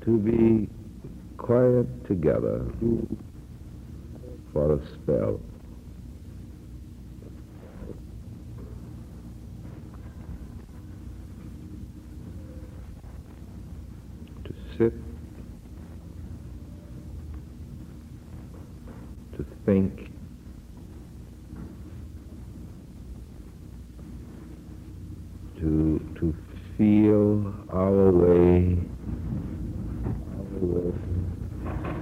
to be quiet together for a spell. To sit, to think, to feel our way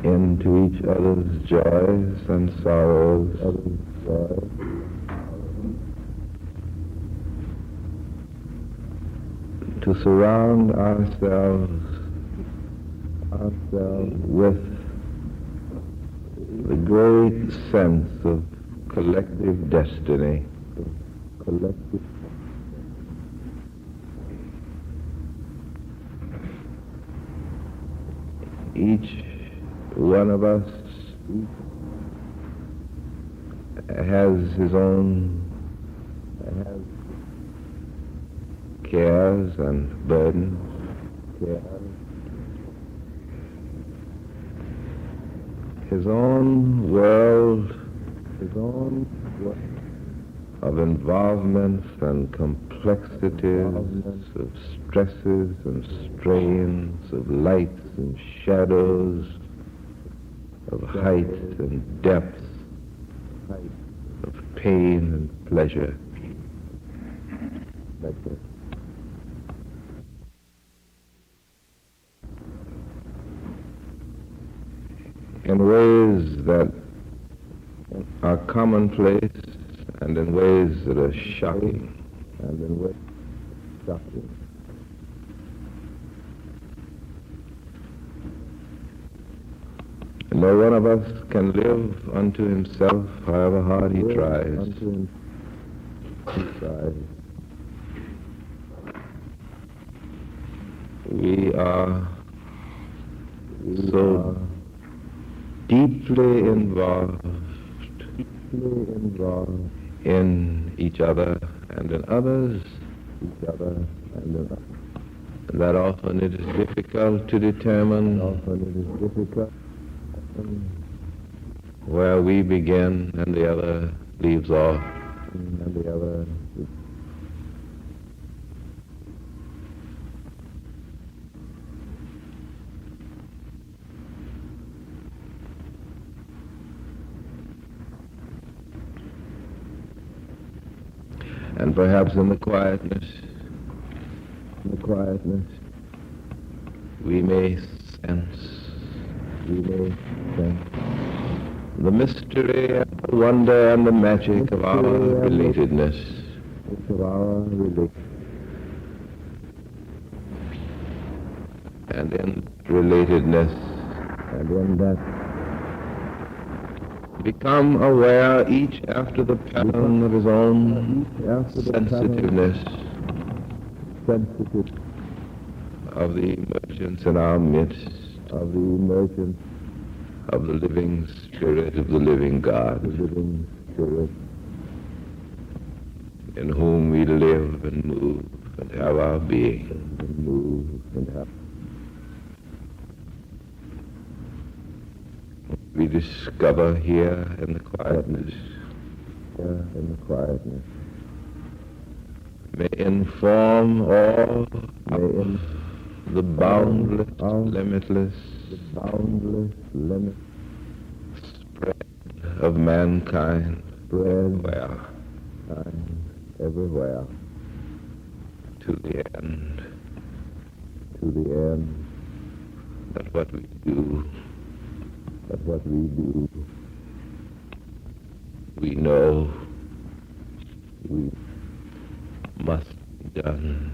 into each other's joys and sorrows, to surround ourselves with the great sense of collective destiny, each one of us has his own cares and burdens, his own world, of involvements and complexities, of stresses and strains, of lights and shadows, of heights and depths, of pain and pleasure. In ways that are commonplace and in ways that are shocking. No one of us can live unto himself, however hard he tries. We are so deeply involved in each other and in others, that often it is difficult to determine where we begin and the other leaves off. And perhaps in the quietness, we may sense the mystery and the wonder and the magic of our relatedness. And in relatedness, become aware, each after the pattern of his own sensitiveness, of the emergence in our midst of the living Spirit of the living God, in whom we live and move and have our being. We discover here in the quietness, may inform all of the boundless, limitless spread of mankind everywhere, to the end, that what we do, we know must be done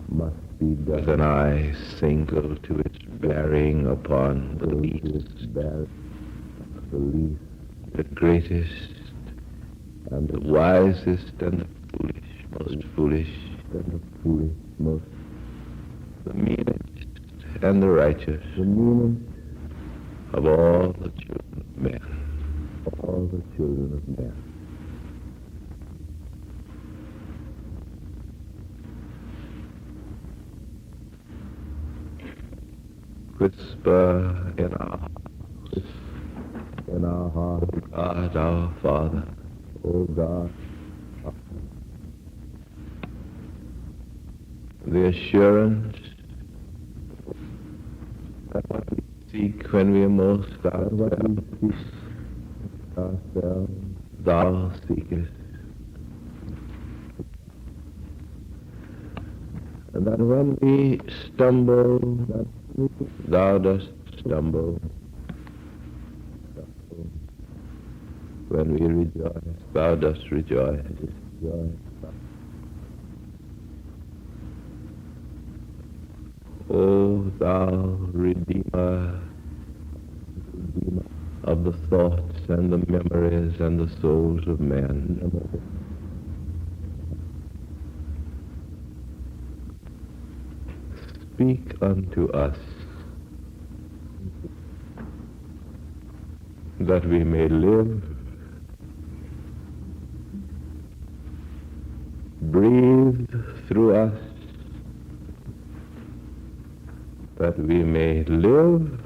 with an eye single to its bearing upon the least, the greatest, and the wisest, and the foolish, the meanest, and the righteous, of all the children of men. whisper in our heart, God our Father, O God, the assurance that what we seek when we are most ourselves, thou seekest. And that when we stumble, thou dost stumble. When we rejoice, thou dost rejoice. O thou Redeemer of the thoughts and the memories and the souls of men, speak unto us that we may live, breathe through us that we may live,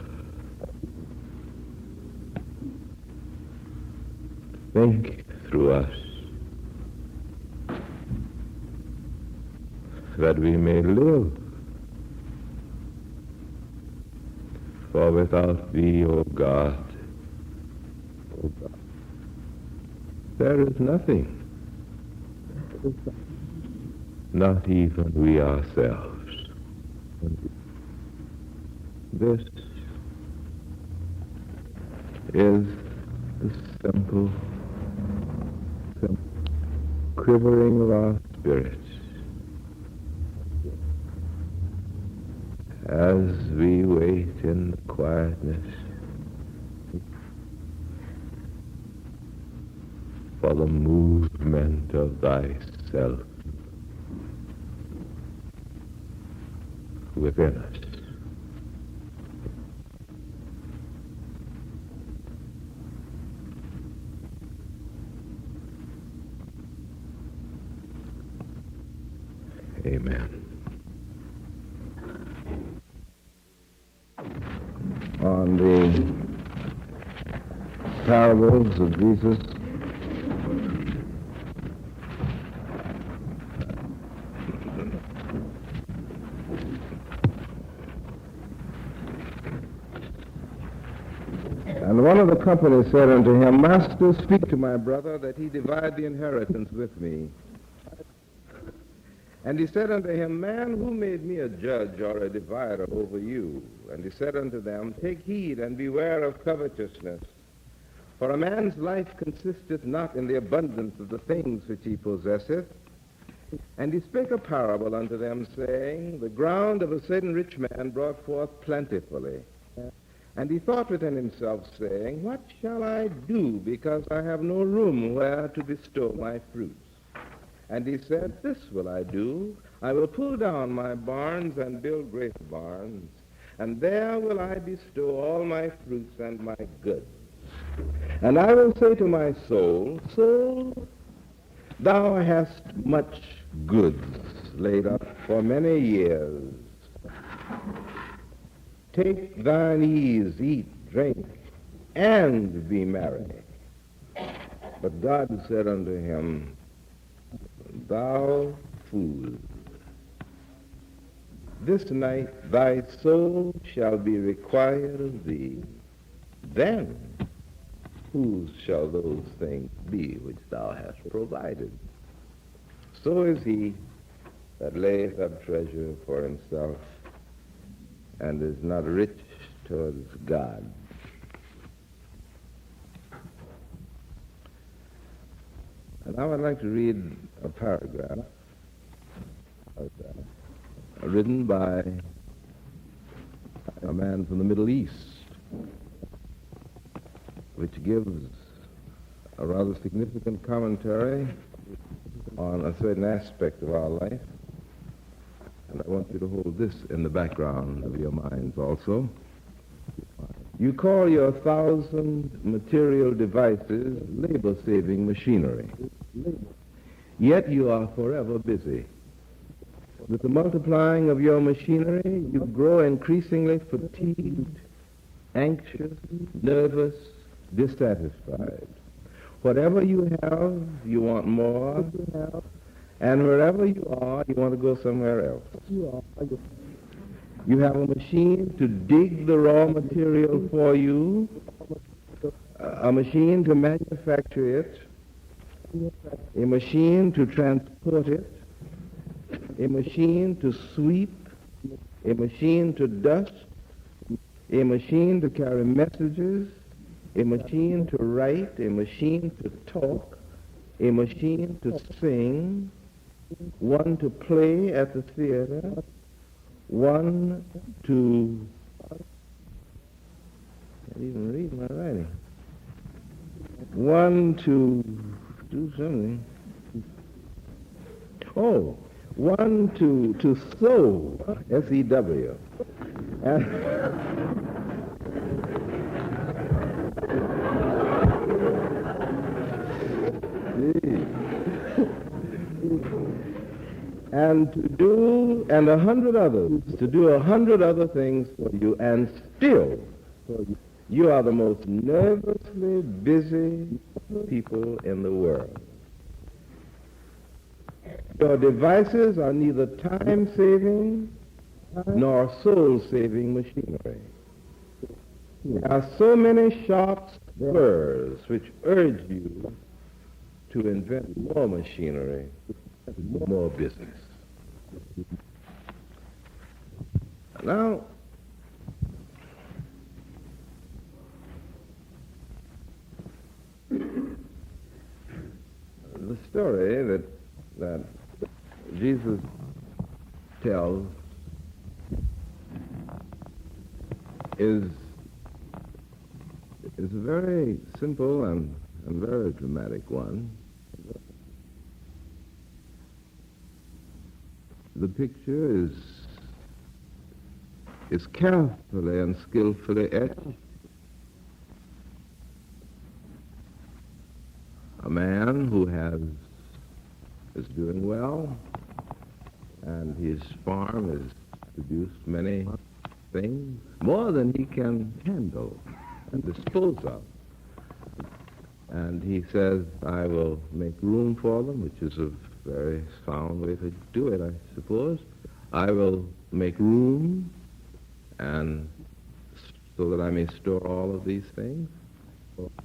think through us that we may live. For without thee, O God, there is nothing, not even we ourselves. This is the simple quivering of our spirits as we wait in the quietness for the movement of thyself within us. Amen. On the parables of Jesus, and one of the company said unto him, Master, speak to my brother that he divide the inheritance with me. And he said unto him, Man, who made me a judge or a divider over you? And he said unto them, Take heed and beware of covetousness. For a man's life consisteth not in the abundance of the things which he possesseth. And he spake a parable unto them, saying, The ground of a certain rich man brought forth plentifully. And he thought within himself, saying, What shall I do, because I have no room where to bestow my fruits? And he said, This will I do. I will pull down my barns and build greater barns, and there will I bestow all my fruits and my goods. And I will say to my soul, Soul, thou hast much goods laid up for many years. Take thine ease, eat, drink, and be merry. But God said unto him, Thou fool, this night thy soul shall be required of thee. Then whose shall those things be which thou hast provided? So is he that layeth up treasure for himself and is not rich towards God. And I would like to read a paragraph written by a man from the Middle East, which gives a rather significant commentary on a certain aspect of our life. And I want you to hold this in the background of your minds also. You call your 1,000 material devices labor-saving machinery. Yet you are forever busy. With the multiplying of your machinery, you grow increasingly fatigued, anxious, nervous, dissatisfied. Whatever you have, you want more, and wherever you are, you want to go somewhere else. You have a machine to dig the raw material for you, a machine to manufacture it, a machine to transport it, a machine to sweep, a machine to dust, a machine to carry messages, a machine to write, a machine to talk, a machine to sing, one to play at the theater, one to... I can't even read my writing. One to do something. Oh, one to sew, S-E-W. And to do, and 100 others, to do 100 other things for you, and still you are the most nervously busy people in the world. Your devices are neither time-saving nor soul-saving machinery. There are so many sharp spurs which urge you to invent more machinery, more business. Now, the story that Jesus tells is a very simple and very dramatic one. The picture is carefully and skillfully etched. A man who is doing well, and his farm has produced many things, more than he can handle and dispose of. And he says, I will make room for them, which is a very sound way to do it, I suppose. I will make room, and so that I may store all of these things,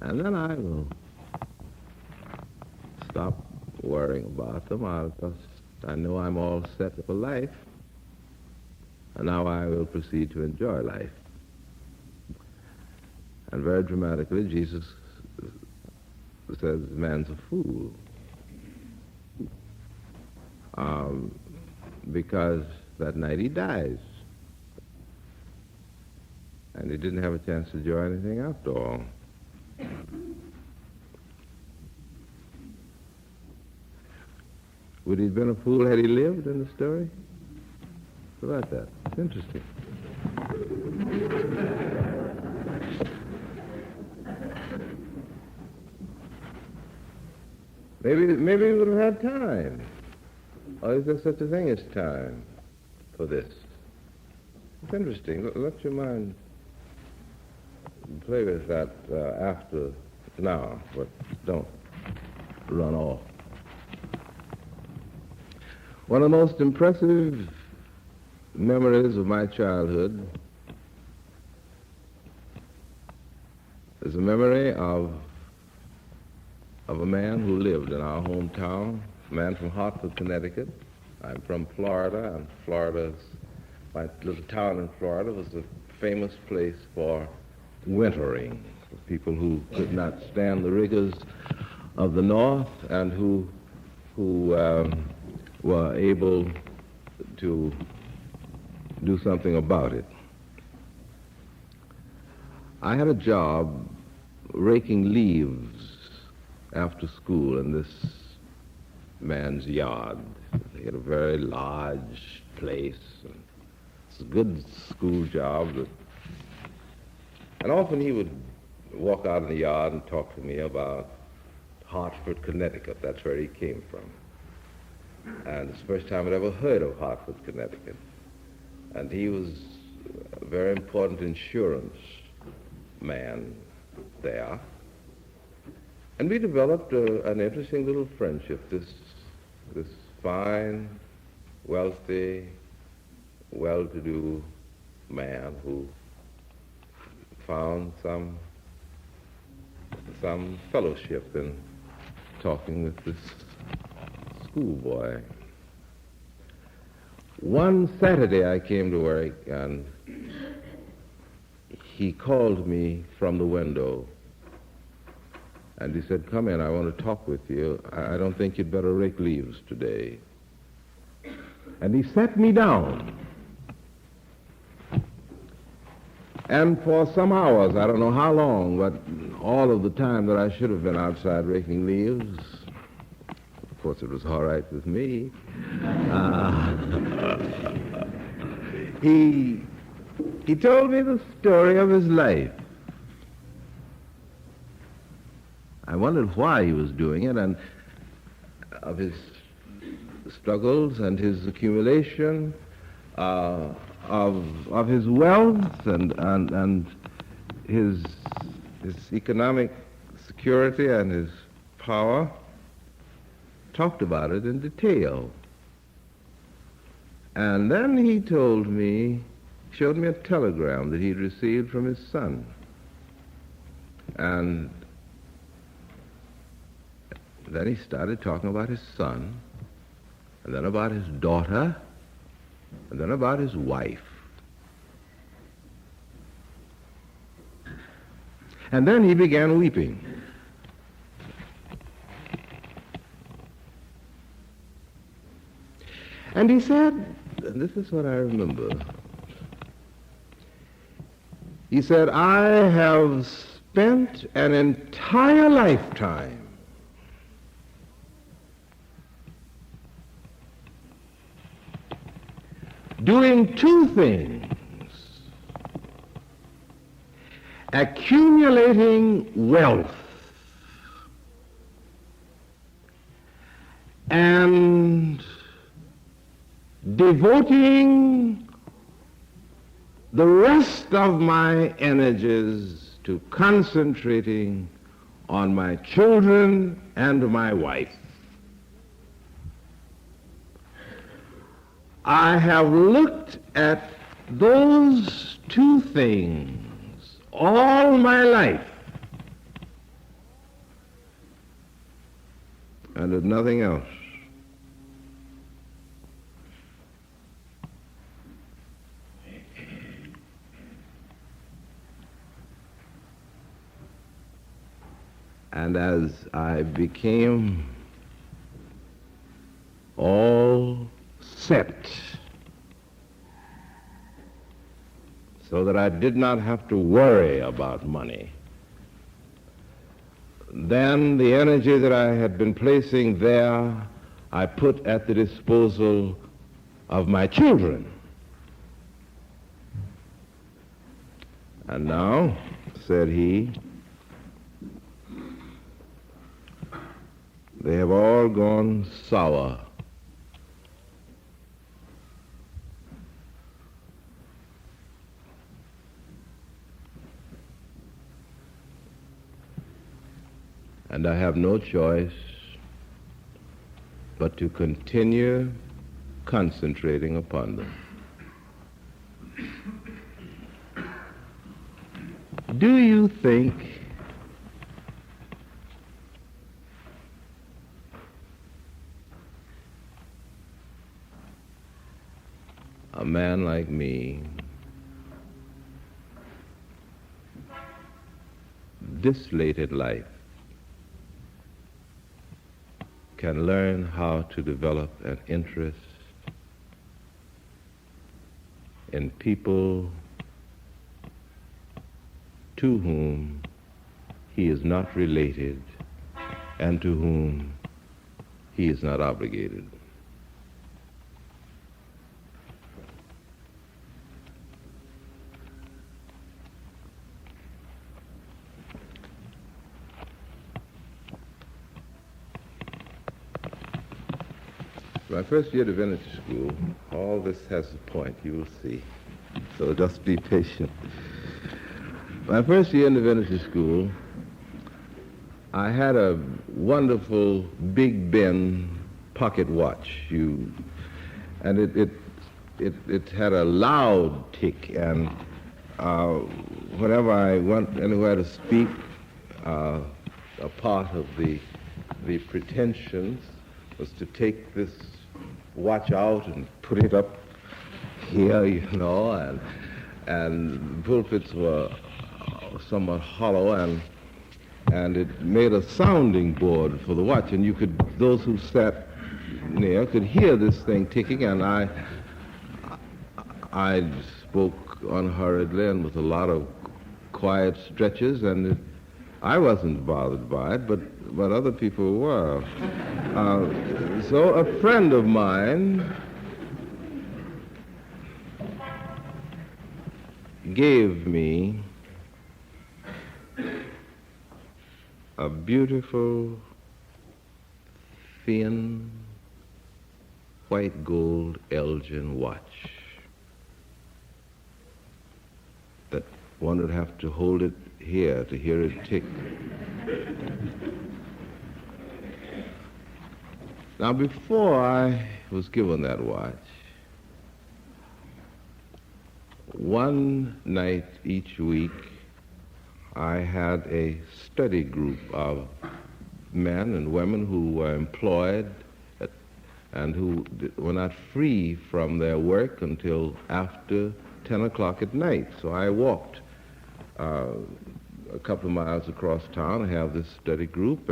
and then I will stop worrying about them. I know I'm all set for life, and now I will proceed to enjoy life. And very dramatically, Jesus says, man's a fool. Because that night he dies. And he didn't have a chance to enjoy anything after all. Would he have been a fool had he lived in the story? What about that? It's interesting. Maybe he would have had time. Or is there such a thing as time for this? It's interesting. Let your mind play with that after now, but don't run off. One of the most impressive memories of my childhood is a memory of a man who lived in our hometown, a man from Hartford, Connecticut. I'm from Florida, and my little town in Florida was a famous place for wintering, for people who could not stand the rigors of the North and who were able to do something about it. I had a job raking leaves after school in this man's yard. He had a very large place. And it's a good school job. And often he would walk out in the yard and talk to me about Hartford, Connecticut. That's where he came from. And it's the first time I'd ever heard of Hartford, Connecticut. And he was a very important insurance man there. And we developed an interesting little friendship. This fine, wealthy, well-to-do man who found some fellowship in talking with this schoolboy. One Saturday I came to work and he called me from the window and he said, "Come in, I want to talk with you. I don't think you'd better rake leaves today." And he sat me down. And for some hours, I don't know how long, but all of the time that I should have been outside raking leaves, of course it was all right with me, he told me the story of his life. I wondered why he was doing it, and of his struggles and his accumulation, of his wealth and his economic security and his power. Talked about it in detail. And then he told me, showed me a telegram that he'd received from his son. And then he started talking about his son, and then about his daughter, and then about his wife. And then he began weeping. And he said, and this is what I remember, he said, "I have spent an entire lifetime doing two things: accumulating wealth and devoting the rest of my energies to concentrating on my children and my wife. I have looked at those two things all my life and at nothing else. And as I became all set, so that I did not have to worry about money, then the energy that I had been placing there, I put at the disposal of my children. And now, said he, they have all gone sour. And I have no choice but to continue concentrating upon them. Do you think a man like me, this late in life, can learn how to develop an interest in people to whom he is not related and to whom he is not obligated? My first year at divinity school, all this has a point, you will see. So just be patient. My first year in divinity school, I had a wonderful Big Ben pocket watch. And it had a loud tick, and whenever I went anywhere to speak, a part of the pretensions was to take this watch out and put it up here, and pulpits were somewhat hollow, and it made a sounding board for the watch, and those who sat near could hear this thing ticking, and I spoke unhurriedly and with a lot of quiet stretches, and I wasn't bothered by it, but other people were. So a friend of mine gave me a beautiful, thin, white gold Elgin watch that one would have to hold it here to hear it tick. Now, before I was given that watch, one night each week, I had a study group of men and women who were employed and who were not free from their work until after 10 o'clock at night. So I walked a couple of miles across town and have this study group,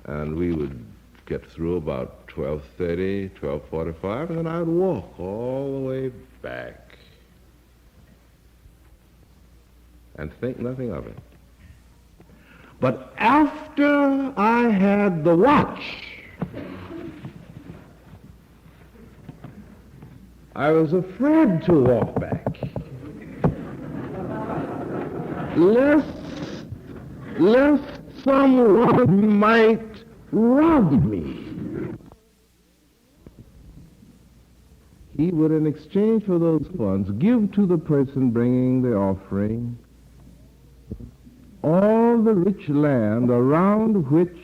and we would get through about 12:30, 12:45, and then I would walk all the way back and think nothing of it. But after I had the watch, I was afraid to walk back, lest someone might rob me. He would, in exchange for those funds, give to the person bringing the offering all the rich land around which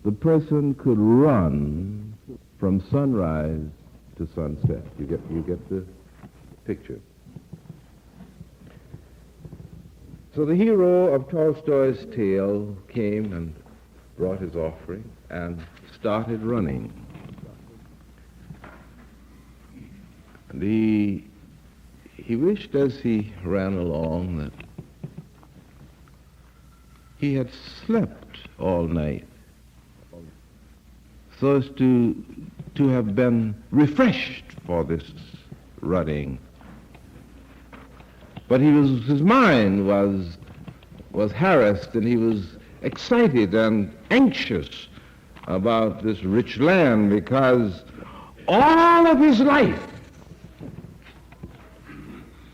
the person could run from sunrise to sunset. You get the picture. So the hero of Tolstoy's tale came and brought his offering and started running. And he wished as he ran along that he had slept all night so as to have been refreshed for this running. But his mind was harassed, and he was excited and anxious about this rich land, because all of his life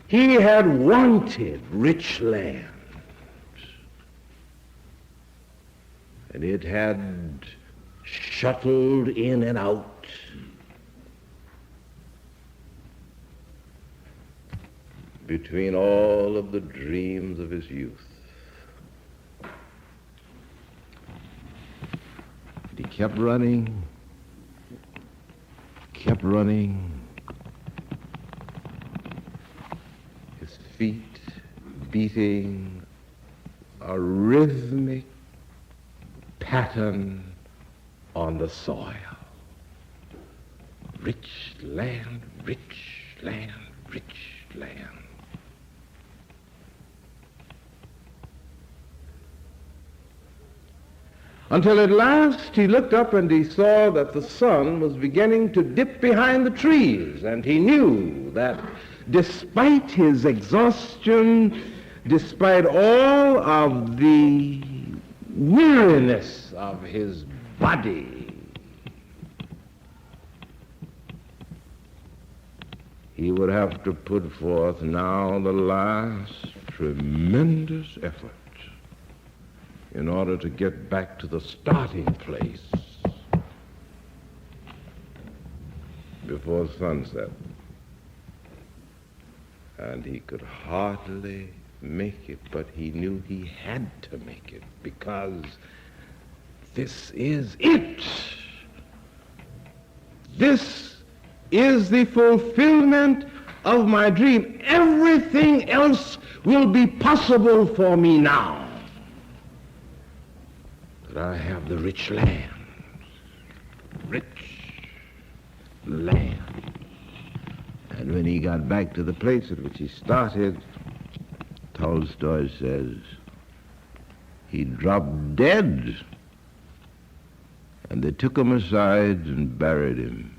he had wanted rich land, and it had shuttled in and out between all of the dreams of his youth. He kept running, his feet beating a rhythmic pattern on the soil. Rich land, rich land, rich land. Until at last he looked up and he saw that the sun was beginning to dip behind the trees, and he knew that despite his exhaustion, despite all of the weariness of his body, he would have to put forth now the last tremendous effort in order to get back to the starting place before sunset. And he could hardly make it, but he knew he had to make it because this is it. This is the fulfillment of my dream. Everything else will be possible for me now that I have the rich land. Rich land. And when he got back to the place at which he started, Tolstoy says, he dropped dead, and they took him aside and buried him.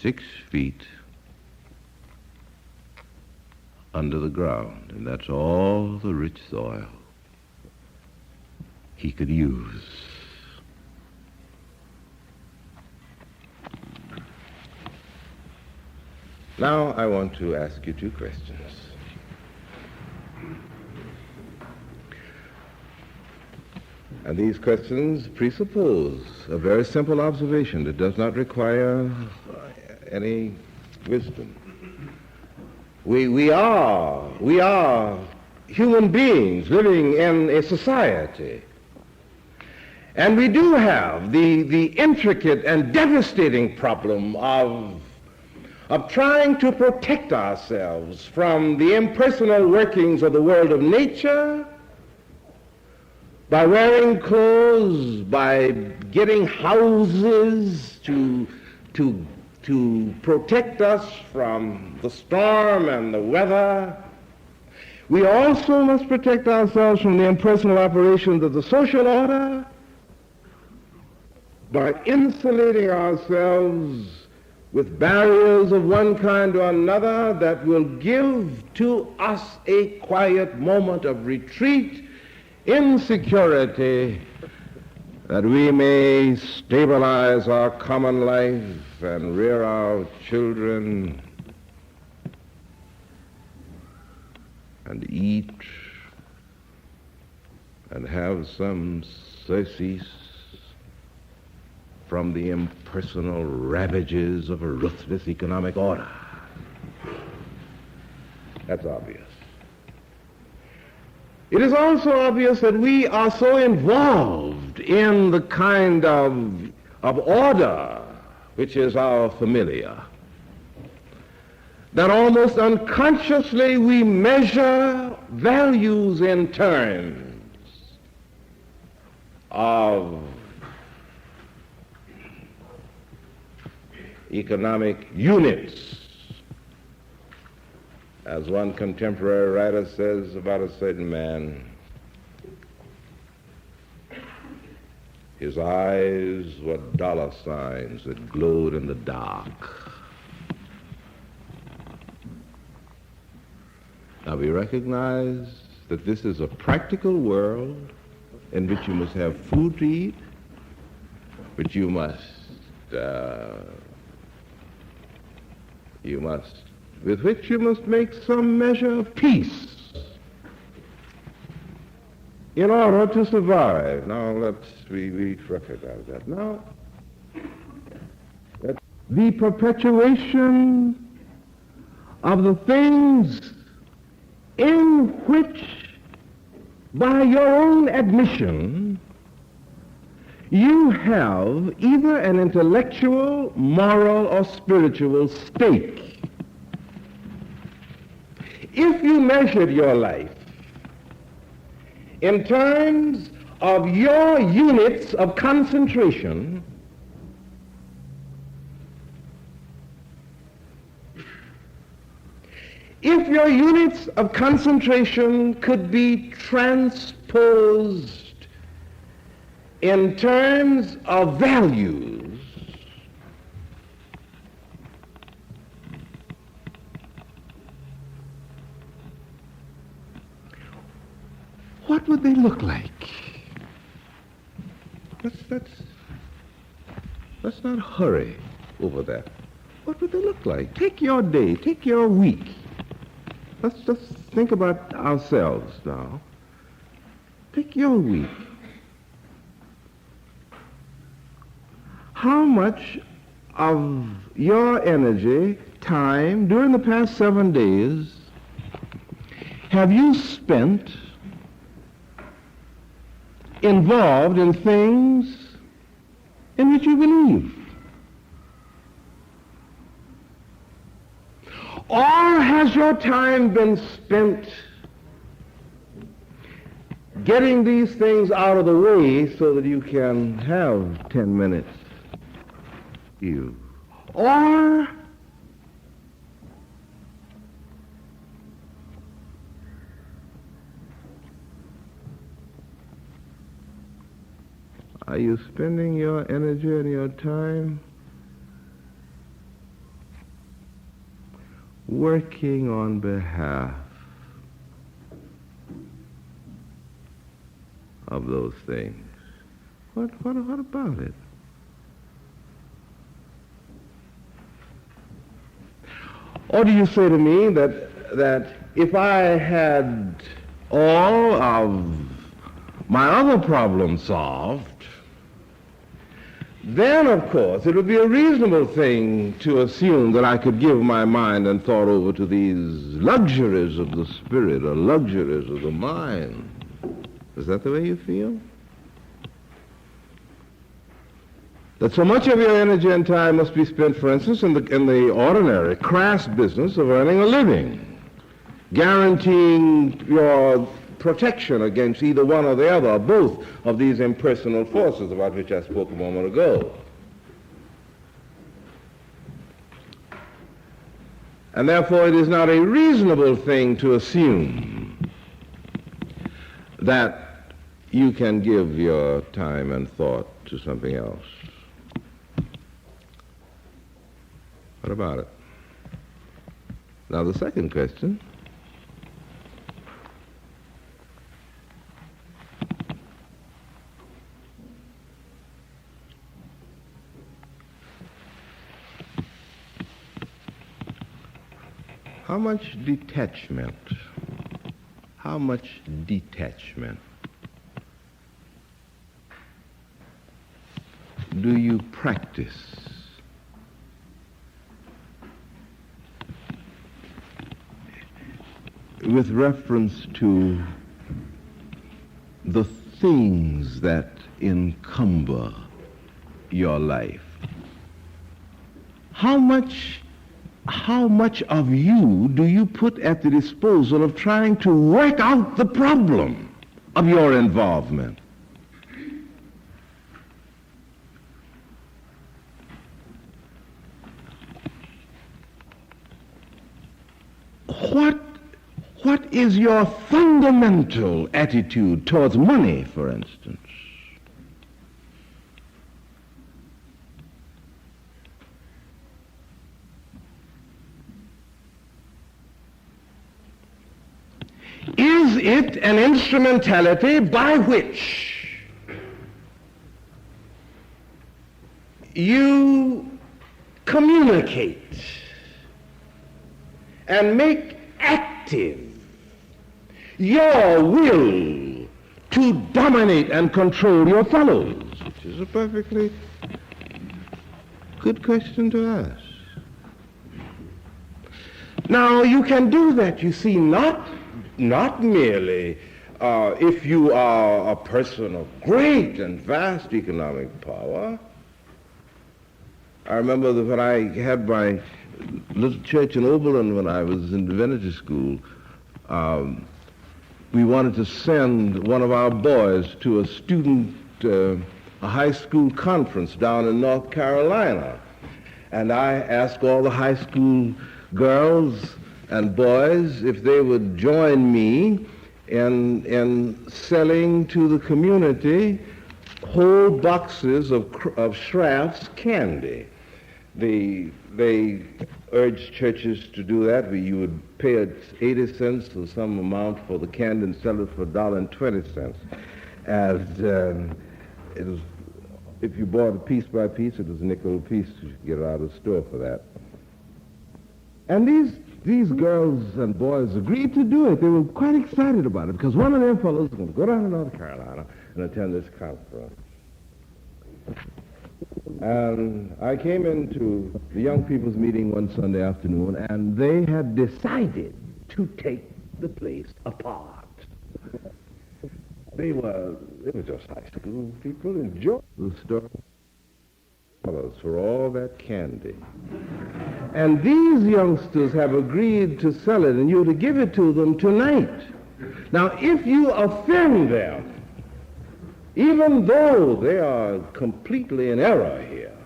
6 feet under the ground, and that's all the rich soil he could use. Now I want to ask you 2 questions. And these questions presuppose a very simple observation that does not require any wisdom. We are human beings living in a society. And we do have the intricate and devastating problem of trying to protect ourselves from the impersonal workings of the world of nature by wearing clothes, by getting houses to protect us from the storm and the weather. We also must protect ourselves from the impersonal operations of the social order by insulating ourselves with barriers of one kind or another that will give to us a quiet moment of retreat in security, that we may stabilize our common life and rear our children and eat and have some surcease from the impersonal ravages of a ruthless economic order. That's obvious. It is also obvious that we are so involved in the kind of order which is our familiar that almost unconsciously we measure values in terms of economic units. As one contemporary writer says about a certain man, his eyes were dollar signs that glowed in the dark. Now we recognize that this is a practical world in which you must have food to eat, but you must with which you must make some measure of peace in order to survive. Now we recognize that. Now, that the perpetuation of the things in which, by your own admission, you have either an intellectual, moral, or spiritual stake. If you measured your life in terms of your units of concentration, if your units of concentration could be transposed in terms of values, what would they look like? Let's not hurry over that. What would they look like? Take your day, take your week. Let's just think about ourselves now. Take your week. how much of your energy, time, during the past 7 days have you spent involved in things in which you believe? Or has your time been spent getting these things out of the way so that you can have 10 minutes? Or are you spending your energy and your time working on behalf of those things? What about it? Or do you say to me that if I had all of my other problems solved, then, of course, it would be a reasonable thing to assume that I could give my mind and thought over to these luxuries of the spirit or luxuries of the mind. Is that the way you feel? That so much of your energy and time must be spent, for instance, in the ordinary, crass business of earning a living, guaranteeing your protection against either one or the other, or both of these impersonal forces about which I spoke a moment ago. And therefore it is not a reasonable thing to assume that you can give your time and thought to something else. What about it? Now the second question. How much detachment do you practice with reference to the things that encumber your life? How much of you do you put at the disposal of trying to work out the problem of your involvement? What is your fundamental attitude towards money, for instance? Is it an instrumentality by which you communicate and make active your will to dominate and control your fellows? Which is a perfectly good question to ask. Now, you can do that, you see, not merely if you are a person of great and vast economic power. I remember that when I had my little church in Oberlin when I was in divinity school, we wanted to send one of our boys to a high school conference down in North Carolina. And I asked all the high school girls and boys if they would join me in selling to the community whole boxes of Schraff's candy. They urged churches to do that. You would pay 80 cents or some amount for the candy and sell it for $1.20. And it was, if you bought it piece by piece, it was a nickel a piece. You could get it out of the store for that. And these girls and boys agreed to do it. They were quite excited about it because one of their fellows was going to go down to North Carolina and attend this conference. And I came into the young people's meeting one Sunday afternoon, and they had decided to take the place apart. They were just high school people enjoying the story for all that candy. And these youngsters have agreed to sell it, and you're to give it to them tonight. Now, if you offend them, even though they are completely in error here,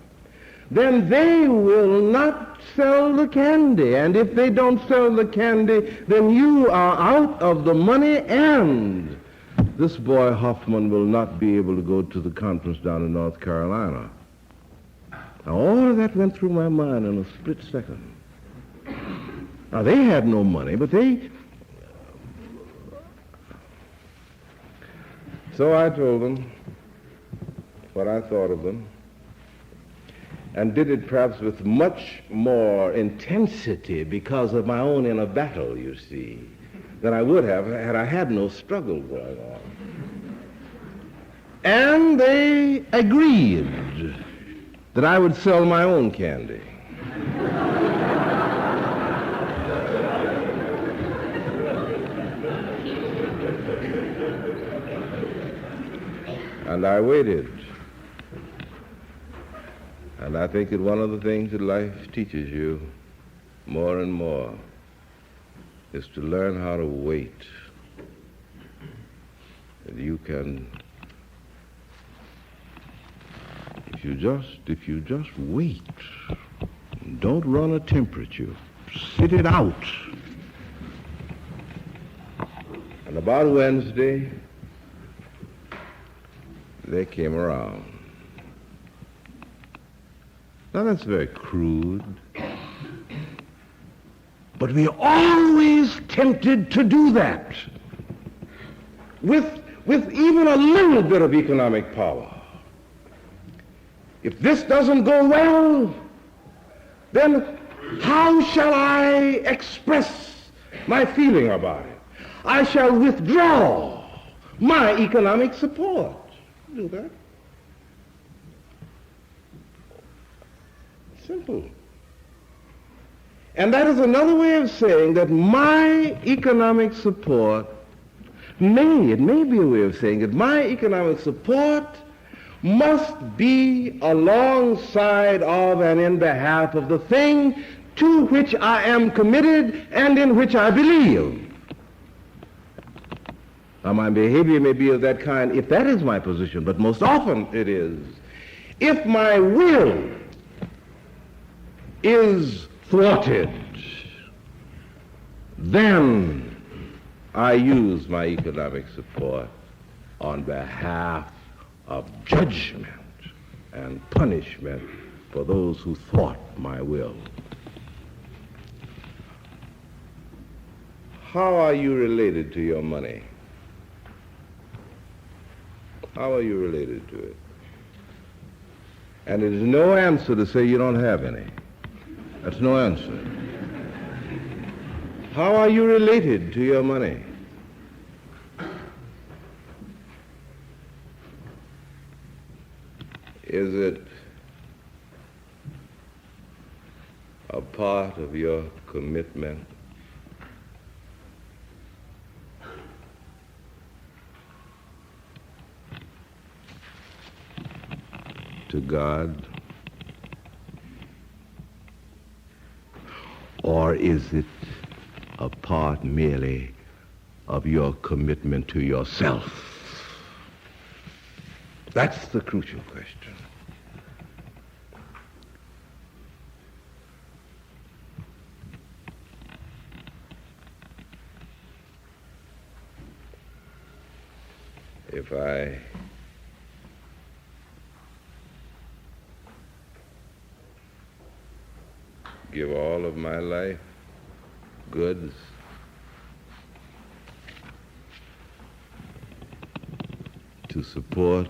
then they will not sell the candy. And if they don't sell the candy, then you are out of the money, and this boy Hoffman will not be able to go to the conference down in North Carolina. Now, all of that went through my mind in a split second. Now, they had no money, but So I told them what I thought of them, and did it perhaps with much more intensity because of my own inner battle, you see, than I would have had I had no struggle going on. And they agreed that I would sell my own candy. And I waited. And I think that one of the things that life teaches you more and more is to learn how to wait. And you can, if you just wait, don't run a temperature, sit it out. And about Wednesday, they came around. Now, that's very crude, but we're always tempted to do that with even a little bit of economic power. If this doesn't go well, then how shall I express my feeling about it? I shall withdraw my economic support. Do that. Simple. And that is another way of saying that my economic support it may be a way of saying that my economic support must be alongside of and in behalf of the thing to which I am committed and in which I believe. Now, my behavior may be of that kind if that is my position, but most often it is. If my will is thwarted, then I use my economic support on behalf of judgment and punishment for those who thwart my will. How are you related to your money? How are you related to it? And it is no answer to say you don't have any. That's no answer. How are you related to your money? Is it a part of your commitment to God? Or is it a part merely of your commitment to yourself? That's the crucial question. If I give all of my life goods to support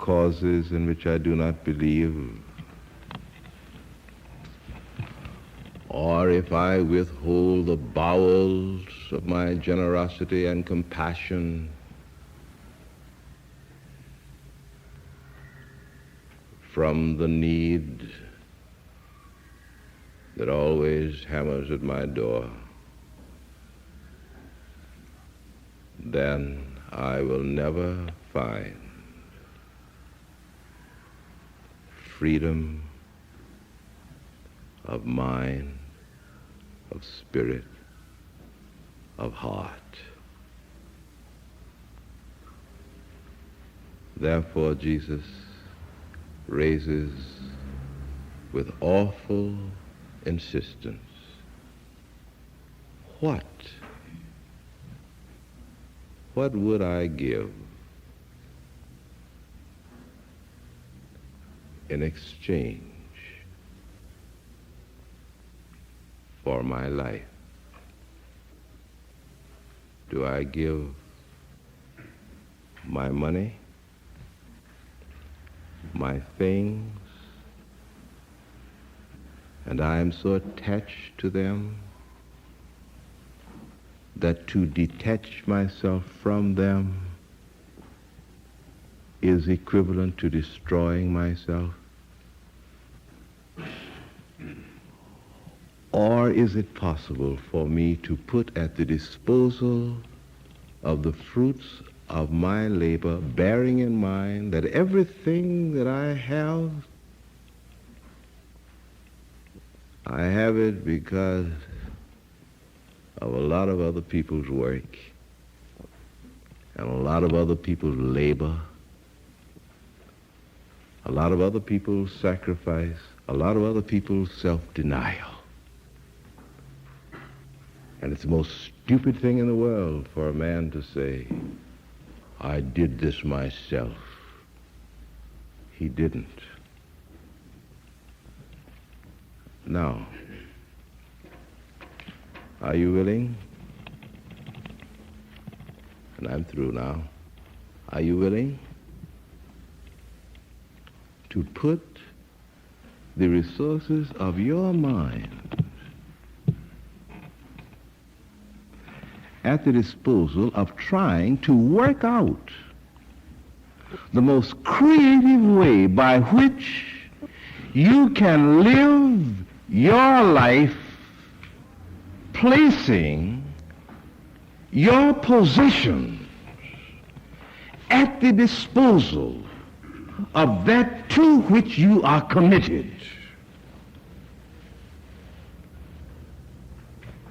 causes in which I do not believe, or if I withhold the bowels of my generosity and compassion from the need that always hammers at my door, then I will never find freedom of mind, of spirit, of heart. Therefore, Jesus raises with awful insistence, what would I give in exchange for my life? Do I give my money, my things, and I am so attached to them that to detach myself from them is equivalent to destroying myself? Or is it possible for me to put at the disposal of the fruits of my labor, bearing in mind that everything that I have it because of a lot of other people's work and a lot of other people's labor, a lot of other people's sacrifice, a lot of other people's self-denial. And it's the most stupid thing in the world for a man to say, I did this myself. He didn't. Now, are you willing? And I'm through now. Are you willing to put the resources of your mind at the disposal of trying to work out the most creative way by which you can live your life placing your possessions at the disposal of that to which you are committed?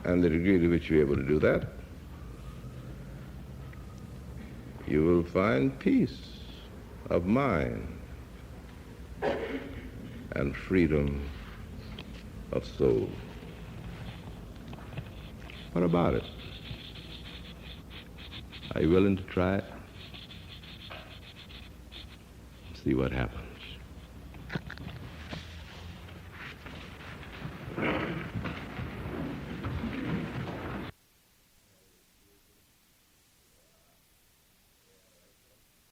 And the degree to which you're able to do that, you will find peace of mind and freedom of soul. What about it? Are you willing to try it? See what happens.